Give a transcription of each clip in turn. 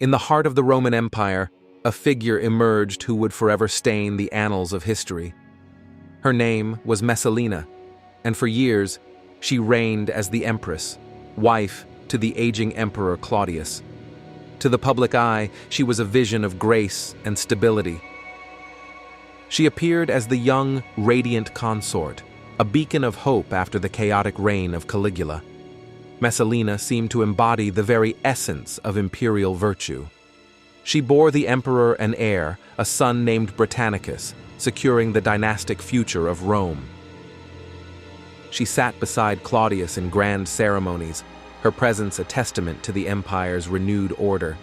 In the heart of the Roman Empire, a figure emerged who would forever stain the annals of history. Her name was Messalina, and for years, she reigned as the empress, wife to the aging Emperor Claudius. To the public eye, she was a vision of grace and stability. She appeared as the young, radiant consort, a beacon of hope after the chaotic reign of Caligula. Messalina seemed to embody the very essence of imperial virtue. She bore the emperor an heir, a son named Britannicus, securing the dynastic future of Rome. She sat beside Claudius in grand ceremonies, her presence a testament to the empire's renewed order.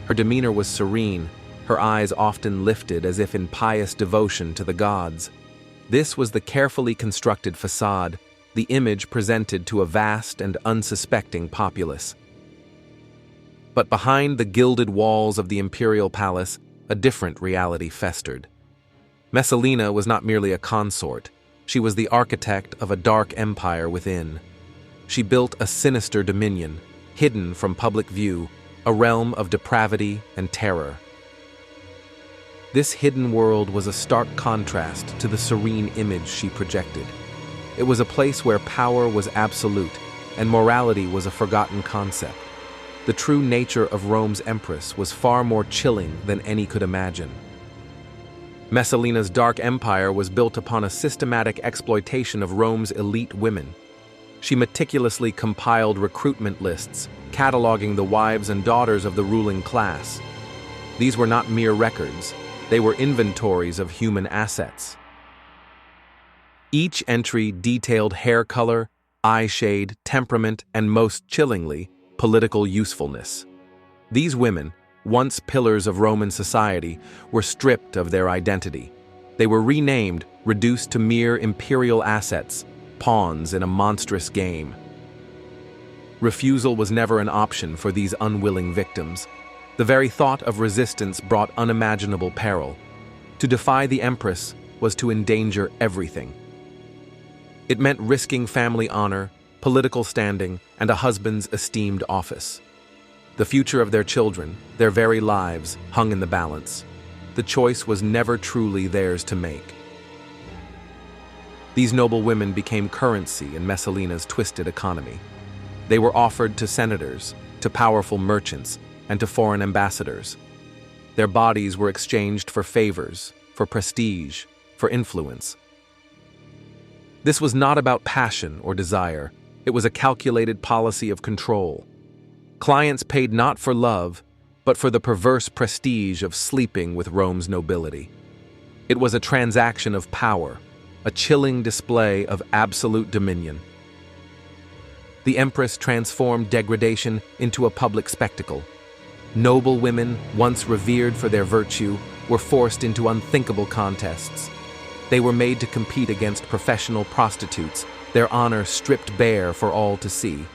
Her demeanor was serene, her eyes often lifted as if in pious devotion to the gods. This was the carefully constructed facade, the image presented to a vast and unsuspecting populace. But behind the gilded walls of the Imperial Palace, a different reality festered. Messalina was not merely a consort, she was the architect of a dark empire within. She built a sinister dominion, hidden from public view, a realm of depravity and terror. This hidden world was a stark contrast to the serene image she projected. It was a place where power was absolute and morality was a forgotten concept. The true nature of Rome's empress was far more chilling than any could imagine. Messalina's dark empire was built upon a systematic exploitation of Rome's elite women. She meticulously compiled recruitment lists, cataloging the wives and daughters of the ruling class. These were not mere records, they were inventories of human assets. Each entry detailed hair color, eye shade, temperament, and most chillingly, political usefulness. These women, once pillars of Roman society, were stripped of their identity. They were renamed, reduced to mere imperial assets, pawns in a monstrous game. Refusal was never an option for these unwilling victims. The very thought of resistance brought unimaginable peril. To defy the empress was to endanger everything. It meant risking family honor, political standing, and a husband's esteemed office. The future of their children, their very lives, hung in the balance. The choice was never truly theirs to make. These noble women became currency in Messalina's twisted economy. They were offered to senators, to powerful merchants, and to foreign ambassadors. Their bodies were exchanged for favors, for prestige, for influence. This was not about passion or desire. It was a calculated policy of control. Clients paid not for love, but for the perverse prestige of sleeping with Rome's nobility. It was a transaction of power, a chilling display of absolute dominion. The empress transformed degradation into a public spectacle. Noble women, once revered for their virtue, were forced into unthinkable contests. They were made to compete against professional prostitutes, their honor stripped bare for all to see.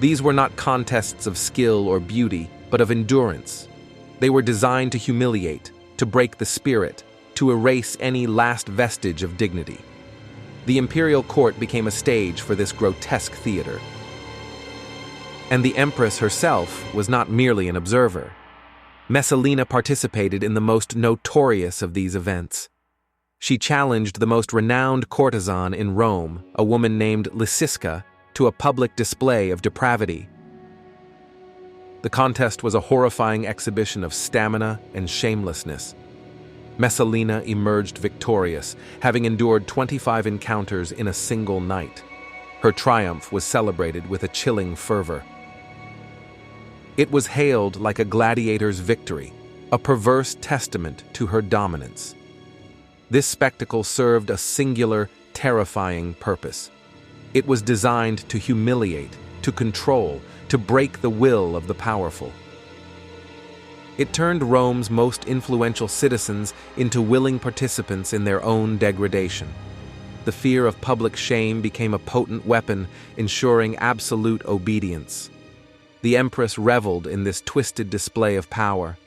These were not contests of skill or beauty, but of endurance. They were designed to humiliate, to break the spirit, to erase any last vestige of dignity. The imperial court became a stage for this grotesque theater. And the empress herself was not merely an observer. Messalina participated in the most notorious of these events. She challenged the most renowned courtesan in Rome, a woman named Lysiska, to a public display of depravity. The contest was a horrifying exhibition of stamina and shamelessness. Messalina emerged victorious, having endured 25 encounters in a single night. Her triumph was celebrated with a chilling fervor. It was hailed like a gladiator's victory, a perverse testament to her dominance. This spectacle served a singular, terrifying purpose. It was designed to humiliate, to control, to break the will of the powerful. It turned Rome's most influential citizens into willing participants in their own degradation. The fear of public shame became a potent weapon, ensuring absolute obedience. The empress reveled in this twisted display of power.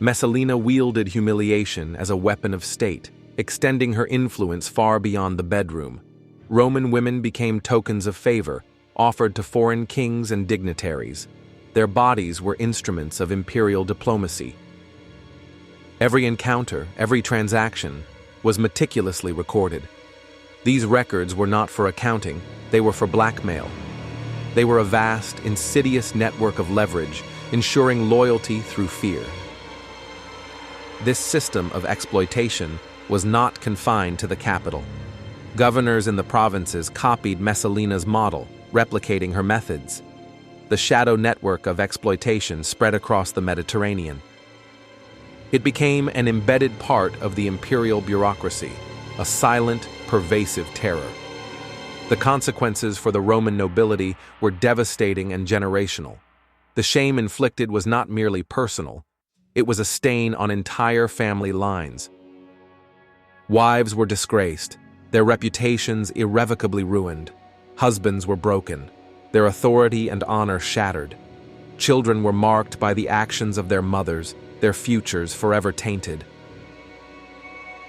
Messalina wielded humiliation as a weapon of state, extending her influence far beyond the bedroom. Roman women became tokens of favor, offered to foreign kings and dignitaries. Their bodies were instruments of imperial diplomacy. Every encounter, every transaction, was meticulously recorded. These records were not for accounting, they were for blackmail. They were a vast, insidious network of leverage, ensuring loyalty through fear. This system of exploitation was not confined to the capital. Governors in the provinces copied Messalina's model, replicating her methods. The shadow network of exploitation spread across the Mediterranean. It became an embedded part of the imperial bureaucracy, a silent, pervasive terror. The consequences for the Roman nobility were devastating and generational. The shame inflicted was not merely personal, it was a stain on entire family lines. Wives were disgraced, their reputations irrevocably ruined. Husbands were broken, their authority and honor shattered. Children were marked by the actions of their mothers, their futures forever tainted.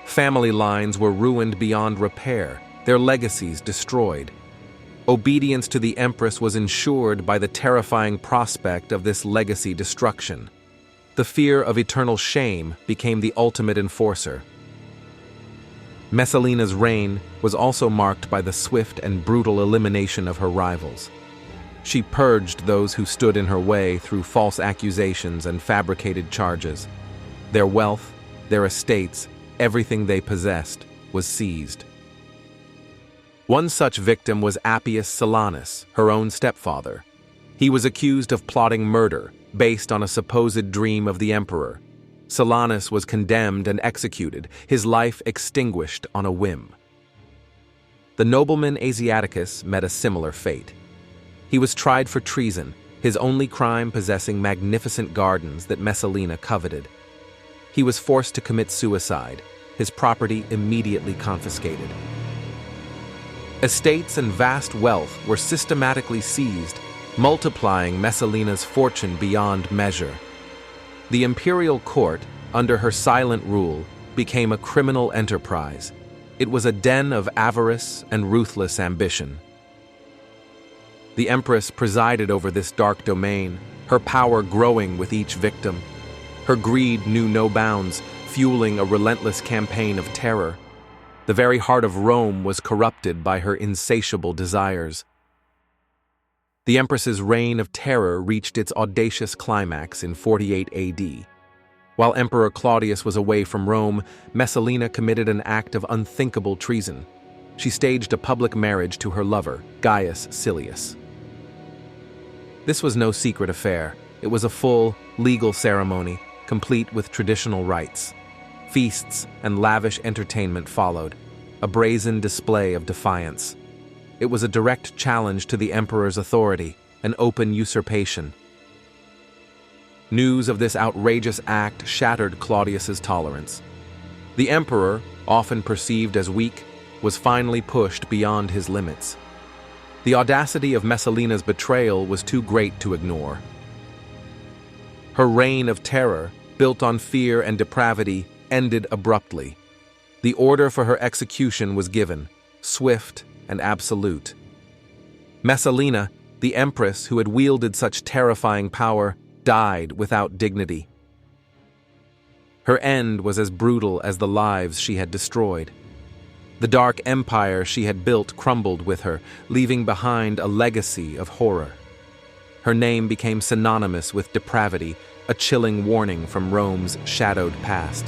Family lines were ruined beyond repair, their legacies destroyed. Obedience to the empress was ensured by the terrifying prospect of this legacy destruction. The fear of eternal shame became the ultimate enforcer. Messalina's reign was also marked by the swift and brutal elimination of her rivals. She purged those who stood in her way through false accusations and fabricated charges. Their wealth, their estates, everything they possessed was seized. One such victim was Appius Silanus, her own stepfather. He was accused of plotting murder, based on a supposed dream of the emperor. Silanus was condemned and executed, his life extinguished on a whim. The nobleman Asiaticus met a similar fate. He was tried for treason, his only crime possessing magnificent gardens that Messalina coveted. He was forced to commit suicide, his property immediately confiscated. Estates and vast wealth were systematically seized, multiplying Messalina's fortune beyond measure. The imperial court, under her silent rule, became a criminal enterprise. It was a den of avarice and ruthless ambition. The empress presided over this dark domain, her power growing with each victim. Her greed knew no bounds, fueling a relentless campaign of terror. The very heart of Rome was corrupted by her insatiable desires. The empress's reign of terror reached its audacious climax in 48 AD. While Emperor Claudius was away from Rome, Messalina committed an act of unthinkable treason. She staged a public marriage to her lover, Gaius Silius. This was no secret affair. It was a full, legal ceremony, complete with traditional rites. Feasts and lavish entertainment followed, a brazen display of defiance. It was a direct challenge to the emperor's authority, an open usurpation. News of this outrageous act shattered Claudius's tolerance. The emperor, often perceived as weak, was finally pushed beyond his limits. The audacity of Messalina's betrayal was too great to ignore. Her reign of terror, built on fear and depravity, ended abruptly. The order for her execution was given, swift and absolute. Messalina, the empress who had wielded such terrifying power, died without dignity. Her end was as brutal as the lives she had destroyed. The dark empire she had built crumbled with her, leaving behind a legacy of horror. Her name became synonymous with depravity, a chilling warning from Rome's shadowed past.